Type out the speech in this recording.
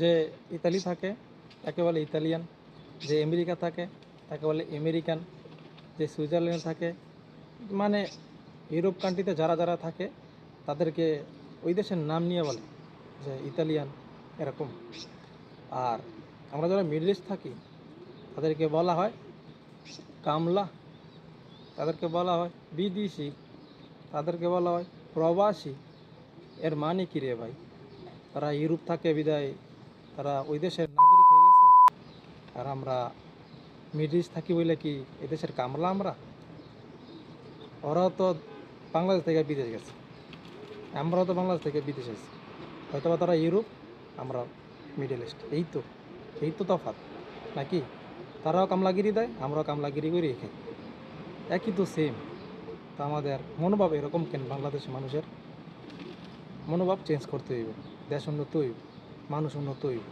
যে ইতালি থাকে তাকে বলে ইতালিয়ান, যে আমেরিকা থাকে তাকে বলে আমেরিকান, যে সুইজারল্যান্ড থাকে, মানে ইউরোপ কান্ট্রিতে যারা যারা থাকে তাদেরকে ওই দেশের নাম নিয়ে বলে যে ইতালিয়ান এরকম। আর আমরা যারা মিডল ইস্ট থাকি তাদেরকে বলা হয় কামলা, তাদেরকে বলা হয় বিদেশি, তাদেরকে বলা হয় প্রবাসী। এর মানে কী রে ভাই? তারা ইউরোপ থাকে বিদায় তারা ওই দেশের নাগরিক হয়ে গেছে, আর আমরা মিডল ইস্ট থাকি বলে কি এদেশের কামলা আমরা? ওরাও তো বাংলাদেশ থেকে বিদেশ গেছে, আমরাও তো বাংলাদেশ থেকে বিদেশ আছি, হয়তো বা তারা ইউরোপ, আমরা মিডল ইস্ট। এই তো তফাৎ নাকি? তারাও কামলাগিরি দেয়, আমরাও কামলাগিরি করে খাই, একই তো সেম। তা আমাদের মনোভাব এরকম কেন? বাংলাদেশের মানুষের মনোভাব চেঞ্জ করতে হইব, দেশ উন্নত হইব, মানুষ উন্নত হইব।